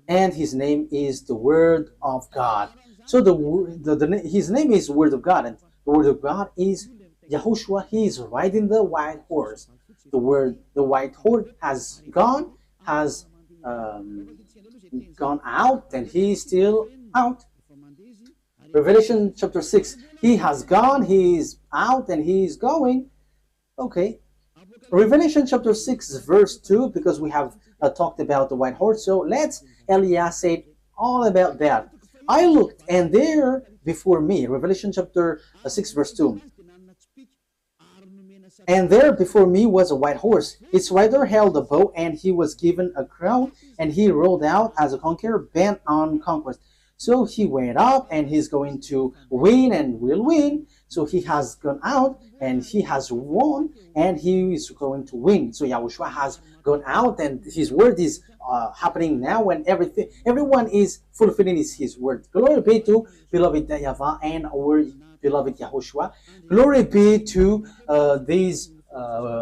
and his name is the Word of God. So his name is Word of God, and the Word of God is Yahushua, he is riding the white horse. The word the white horse has gone out, and he is still out. Revelation chapter 6, he has gone, he is out, and he is going. Okay. Revelation chapter 6, verse 2, because we have talked about the white horse. So let's Elias say all about that. I looked, and there before me, Revelation chapter 6, verse 2. And there before me was a white horse. Its rider held a bow, and he was given a crown, and he rode out as a conqueror bent on conquest. So he went up, and he's going to win and will win. So he has gone out, and he has won, and he is going to win. So Yahushua has gone out, and his word is happening now, and everyone is fulfilling his word. Glory be to beloved YAHVAH and our beloved Yahushua. Glory be to these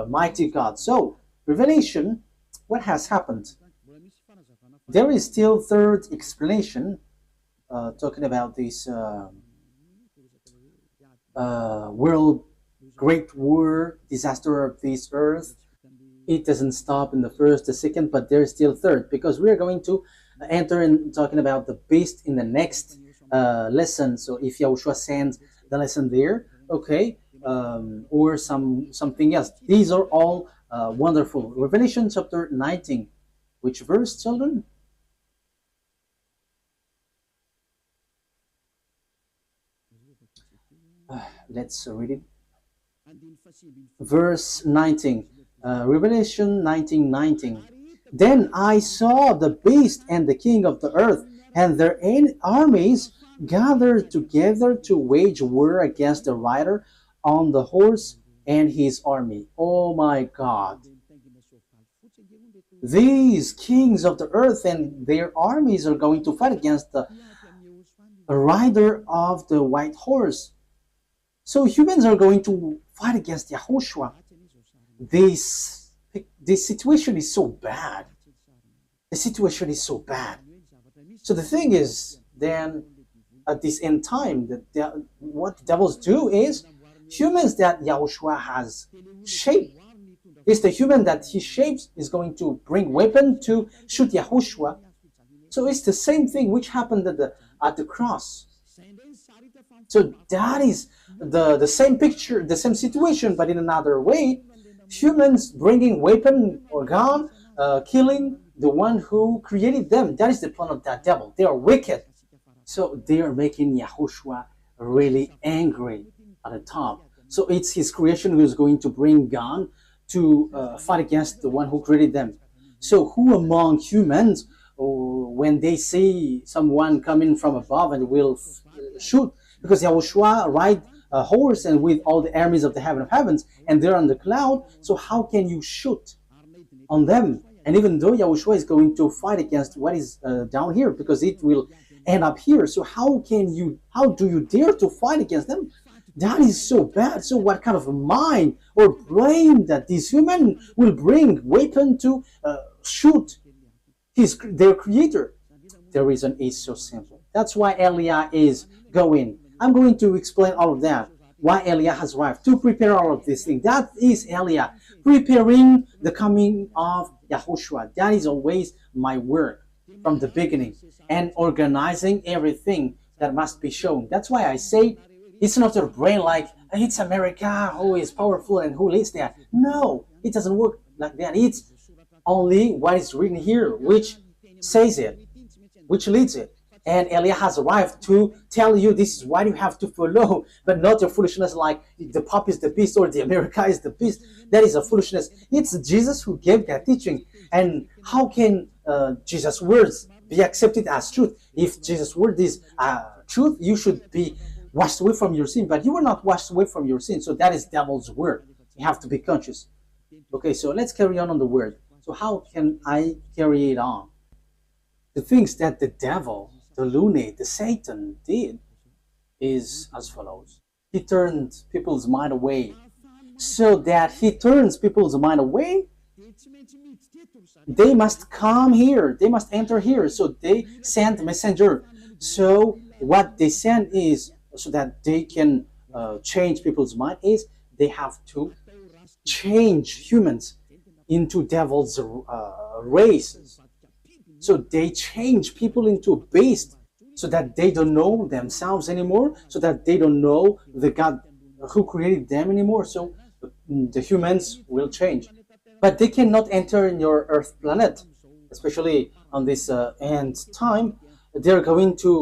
mighty God. So Revelation, what has happened? There is still third explanation talking about this world great war, disaster of this earth. It doesn't stop in the first, the second, but there's still third, because we are going to enter in talking about the beast in the next lesson. So if Yahushua sends the lesson there, okay, or something else. These are all wonderful. Revelation chapter 19. Which verse, children? Let's read it. Verse 19. Revelation 19:19. Then I saw the beast and the king of the earth and their armies gathered together to wage war against the rider on the horse and his army. Oh my God. These kings of the earth and their armies are going to fight against the rider of the white horse. So humans are going to fight against YAHOSHUAH. This situation is so bad. The situation is so bad. So the thing is, then at this end time, what the devils do is, humans that YAHOSHUAH has shaped, is the human that he shapes is going to bring weapon to shoot YAHOSHUAH. So it's the same thing which happened at the cross. So that is the same picture, the same situation, but in another way. Humans bringing weapon or gun, killing the one who created them. That is the plan of that devil. They are wicked. So they are making YAHOSHUAH really angry at the top. So it's his creation who is going to bring gun to fight against the one who created them. So who among humans, when they see someone coming from above and will shoot, because YAHOSHUAH ride a horse and with all the armies of the heaven of heavens, and they're on the cloud, so how can you shoot on them? And even though YAHOSHUAH is going to fight against what is down here, because it will end up here, so how do you dare to fight against them? That is so bad. So what kind of a mind or brain that this human will bring weapon to shoot their creator? The reason is so simple. That's why Eliah is going. I'm going to explain all of that. Why Eliah has arrived to prepare all of these things. That is Eliah preparing the coming of YAHOSHUAH. That is always my work from the beginning, and organizing everything that must be shown. That's why I say it's not your brain like it's America who is powerful and who leads that. No, it doesn't work like that. It's only what is written here which says it, which leads it. And Eliah has arrived to tell you this is what you have to follow, but not your foolishness like the Pope is the beast or the America is the beast. That is a foolishness. It's Jesus who gave that teaching. And how can Jesus' words be accepted as truth? If Jesus' word is truth, you should be washed away from your sin, but you were not washed away from your sin. So that is devil's word. You have to be conscious. Okay, so let's carry on the word. So how can I carry it on? The things that the devil, the lunate, the Satan did is as follows. He turned people's mind away. So that he turns people's mind away, they must come here. They must enter here. So they send messenger. So what they send is, so that they can change people's mind, is they have to change humans into devil's races. So they change people into beasts so that they don't know themselves anymore, so that they don't know the God who created them anymore. So the humans will change. But they cannot enter in your Earth planet, especially on this end time. They're going to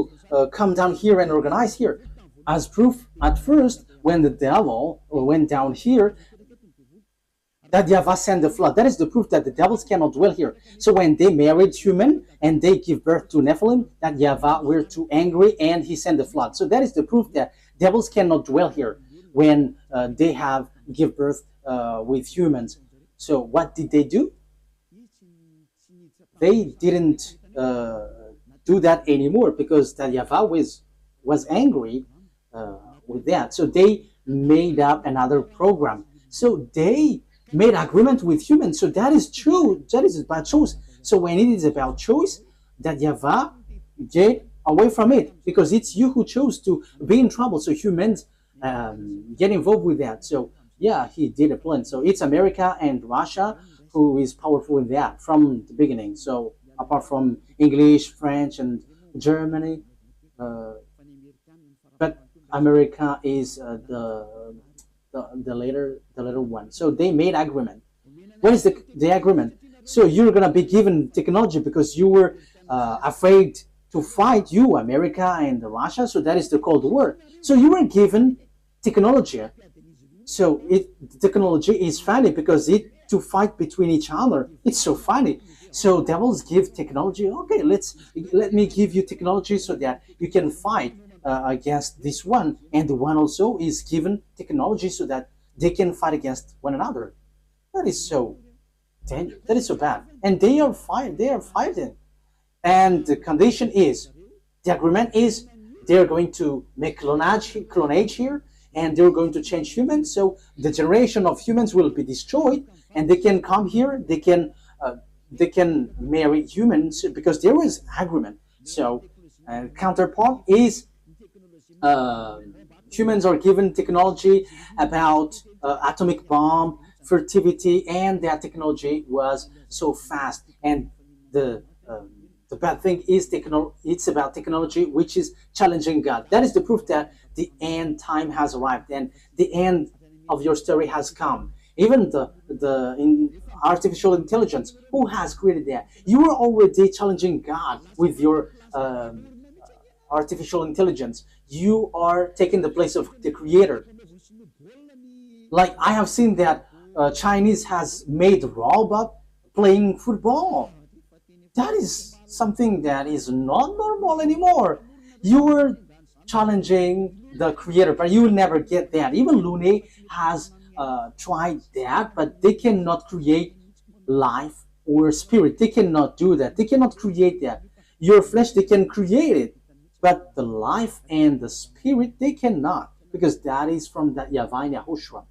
come down here and organize here. As proof, at first, when the devil went down here, that YAHVAH sent the flood. That is the proof that the devils cannot dwell here. So when they married human and they give birth to Nephilim, that YAHVAH were too angry and he sent the flood. So that is the proof that devils cannot dwell here when they have give birth with humans. So what did they do? They didn't do that anymore because that YAHVAH was angry with that. So they made up another program. So they made agreement with humans. So that is true. That is about choice. So when it is about choice, that YAHVAH get away from it because it's you who chose to be in trouble. So humans get involved with that. So yeah, he did a plan. So it's America and Russia who is powerful in that from the beginning. So apart from English, French, and Germany, but America is the later one. So they made agreement. What is the agreement? So you're gonna be given technology because you were afraid to fight, you America and Russia. So that is the Cold War. So you were given technology. So technology is funny because it to fight between each other. It's so funny. So devils give technology. Okay, let me give you technology so that you can fight against this one, and the one also is given technology so that they can fight against one another. That is so dangerous. That is so bad. And they are fighting. They are fighting. And the condition is, the agreement is, they are going to make clonage here, and they're going to change humans. So the generation of humans will be destroyed, and they can come here. They can marry humans because there is agreement. So counterpart is humans are given technology about atomic bomb, fertility, and that technology was so fast. And the bad thing is it's about technology which is challenging God. That is the proof that the end time has arrived and the end of your story has come. Even in artificial intelligence, who has created that? You are already challenging God with your artificial intelligence. You are taking the place of the creator. Like I have seen that Chinese has made robot playing football. That is something that is not normal anymore. You were challenging the creator, but you will never get that. Even Lune has tried that, but they cannot create life or spirit. They cannot do that. They cannot create that. Your flesh, they can create it, but the life and the spirit, they cannot, because that is from that YAHVAH and YAHOSHUAH.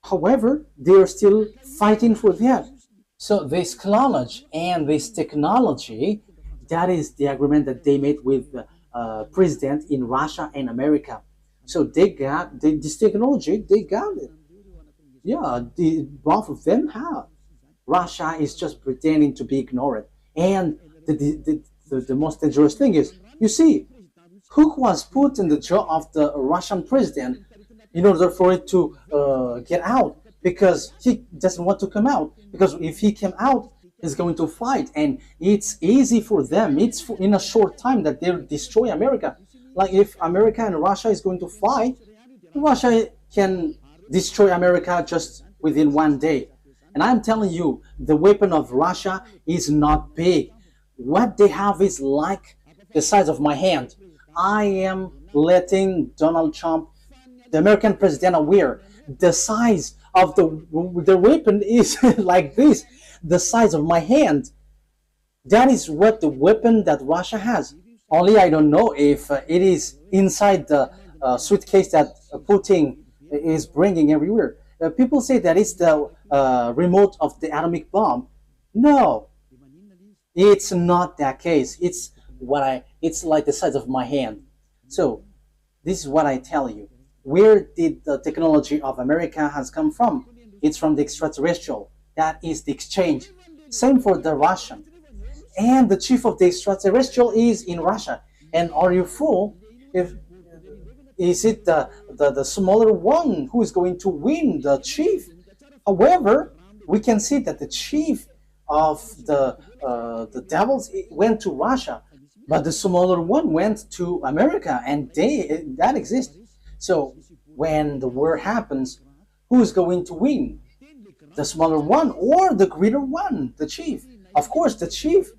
However, they are still fighting for that. So this clonage and this technology, that is the agreement that they made with the president in Russia and America. So they got this technology, they got it. Yeah, both of them have. Russia is just pretending to be ignored. And the most dangerous thing is, you see, who was put in the jaw of the Russian president in order for it to get out, because he doesn't want to come out, because if he came out, he's going to fight, and it's easy for them. It's in a short time that they'll destroy America. Like if America and Russia is going to fight, Russia can destroy America just within one day. And I'm telling you, the weapon of Russia is not big. What they have is like the size of my hand. I am letting Donald Trump, the American president, aware the size of the weapon is like this, the size of my hand. That is what the weapon that Russia has. Only I don't know if it is inside the suitcase that Putin is bringing everywhere. People say that it's the remote of the atomic bomb. No, it's not that case. It's like the size of my hand. So this is what I tell you. Where did the technology of America has come from? It's from the extraterrestrial. That is the exchange. Same for the Russian. And the chief of the extraterrestrial is in Russia. And are you fool? If is it the smaller one who is going to win, the chief? However, we can see that the chief of the devils went to Russia, but the smaller one went to America, and they that exists. So when the war happens, who is going to win? The smaller one or the greater one, the chief? Of course, the chief,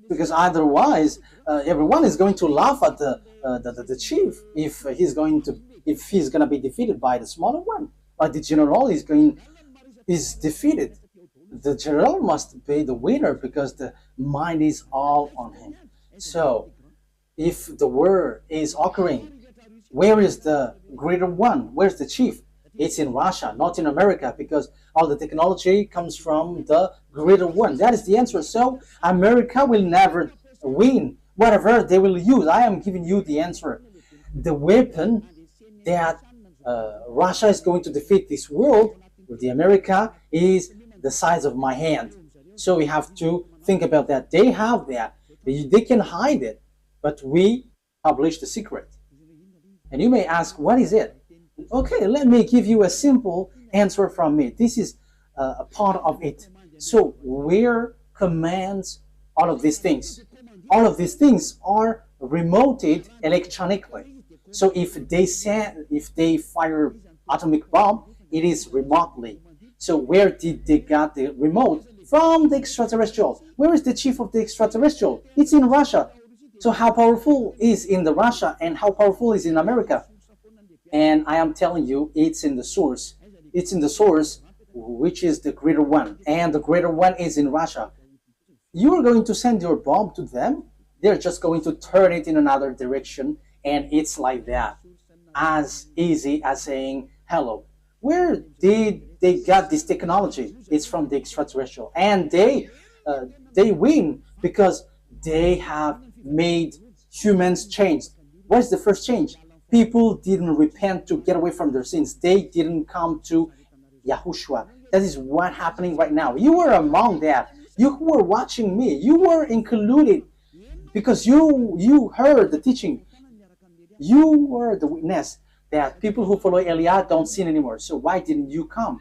because otherwise everyone is going to laugh at the chief if he's going to be defeated by the smaller one. But the general is defeated. The general must be the winner because the mind is all on him. So if the war is occurring, where is the greater one? Where's the chief? It's in Russia, not in America, because all the technology comes from the greater one. That is the answer. So America will never win. Whatever they will use, I am giving you the answer. The weapon that Russia is going to defeat this world with the America is the size of my hand. So we have to think about that. They have that. They can hide it, but we publish the secret. And you may ask, what is it? Okay, let me give you a simple answer from me. This is a part of it. So where commands all of these things? All of these things are remoted electronically. So if they fire atomic bomb, it is remotely. So where did they get the remote? From the extraterrestrials. Where is the chief of the extraterrestrial? It's in Russia. So how powerful is in the Russia and how powerful is in America? And I am telling you, it's in the source. It's in the source, which is the greater one. And the greater one is in Russia. You are going to send your bomb to them. They're just going to turn it in another direction. And it's like that. As easy as saying hello. Where did they get this technology? It's from the extraterrestrial. And they win because they have made humans change. What is the first change? People didn't repent to get away from their sins. They didn't come to YAHOSHUAH. That is what's happening right now. You were among that. You were watching me. You were included because you heard the teaching. You were the witness that people who follow Eliah don't sin anymore. So why didn't you come?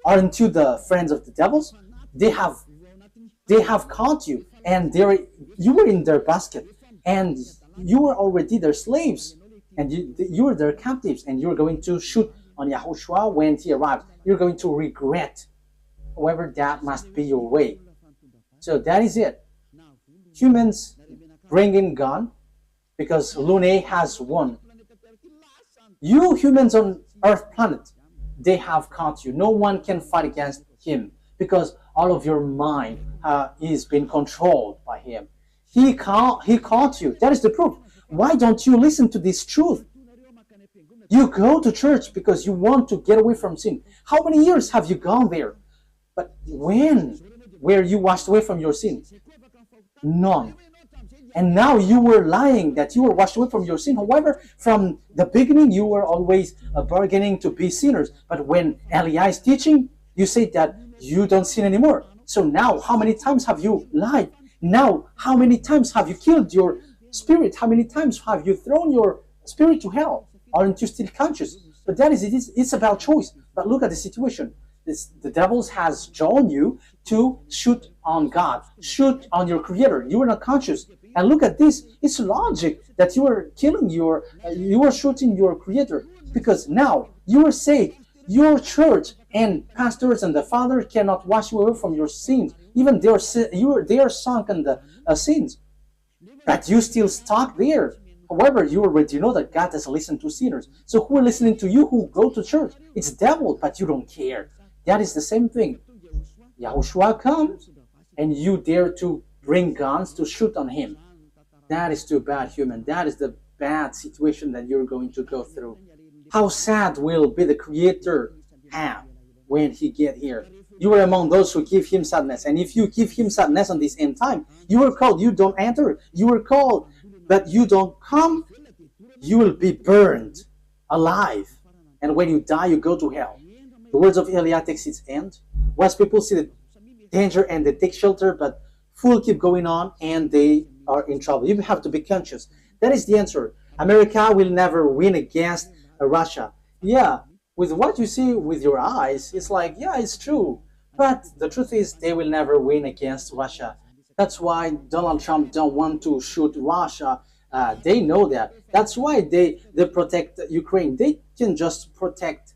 Aren't you the friends of the devils? They have caught you, and you were in their basket, and you were already their slaves, and you were their captives, and you're going to shoot on YAHOSHUAH when he arrives. You're going to regret. However, that must be your way. So that is it. Humans bring in gun because Lune has won. You humans on Earth planet, they have caught you. No one can fight against him because all of your mind is being controlled by him. He caught you. That is the proof. Why don't you listen to this truth? You go to church because you want to get away from sin. How many years have you gone there? But when were you washed away from your sin? None. And now you were lying that you were washed away from your sin. However, from the beginning, you were always bargaining to be sinners. But when Eliah is teaching, you say that you don't sin anymore. So now, how many times have you lied? Now, how many times have you killed your spirit? How many times have you thrown your spirit to hell? Aren't you still conscious? But that is it. It's about choice. But look at the situation. The devils has drawn you to shoot on God, shoot on your Creator. You are not conscious. And look at this. It's logic that you are killing you are shooting your Creator, because now you are saved. Your church and pastors and the Father cannot wash you away from your sins. Even they are sunk in the sins, but you still stuck there. However, you already know that God doesn't listen to sinners. So who are listening to you who go to church? It's devil, but you don't care. That is the same thing. YAHOSHUAH comes, and you dare to bring guns to shoot on him. That is too bad, human. That is the bad situation that you're going to go through. How sad will be the Creator have when he get here? You are among those who give him sadness. And if you give him sadness on this end time, you are called, you don't enter. You are called, but you don't come, you will be burned. alive. And when you die, you go to hell. The words of Elia takes its end. Once people see the danger and they take shelter, but fool keep going on and they are in trouble. You have to be conscious. That is the answer. America will never win against Russia. Yeah, with what you see with your eyes, it's like, yeah, it's true. But the truth is they will never win against Russia. That's why Donald Trump don't want to shoot Russia. They know that. That's why they protect Ukraine. They can just protect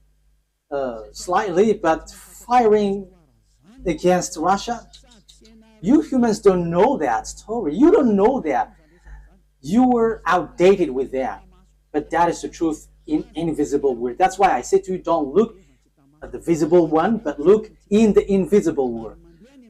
slightly, but firing against Russia, you humans don't know that story. You don't know that. You were outdated with that. But that is the truth in invisible world. That's why I say to you, don't look at the visible one, but look in the invisible world.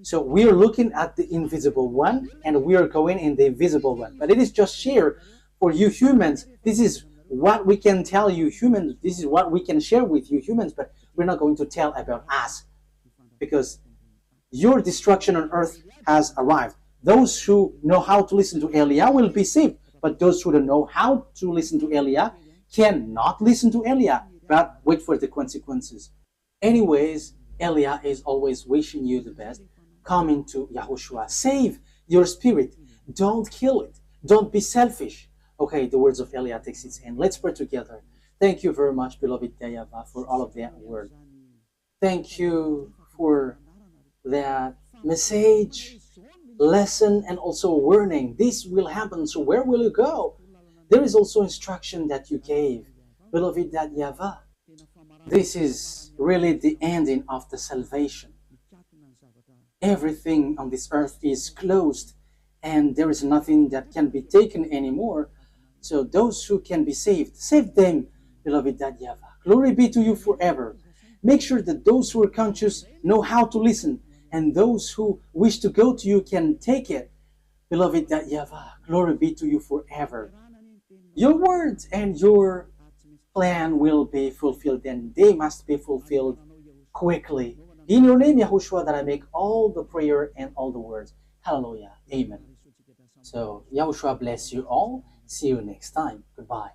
So we are looking at the invisible one, and we are going in the invisible one. But it is just share for you humans. This is what we can tell you humans. This is what we can share with you humans, but we're not going to tell about us, because your destruction on earth has arrived. Those who know how to listen to Elia will be saved, but those who don't know how to listen to Elia cannot listen to Elia, but wait for the consequences. Anyways, Elia is always wishing you the best. Come into YAHOSHUAH. Save your spirit. Don't kill it. Don't be selfish. Okay, the words of Elia takes its end. Let's pray together. Thank you very much, beloved YAHVAH, for all of that word. Thank you for that message, lesson, and also warning. This will happen, so where will you go? There is also instruction that you gave, beloved YAHVAH. This is really the ending of the salvation. Everything on this earth is closed, and there is nothing that can be taken anymore. So those who can be saved, save them, beloved YAHVAH. Glory be to you forever. Make sure that those who are conscious know how to listen, and those who wish to go to you can take it. Beloved YAHVAH, glory be to you forever. Your words and your plan will be fulfilled, and they must be fulfilled quickly. In your name, YAHOSHUAH, that I make all the prayer and all the words. Hallelujah. Amen. So, YAHOSHUAH bless you all. See you next time. Goodbye.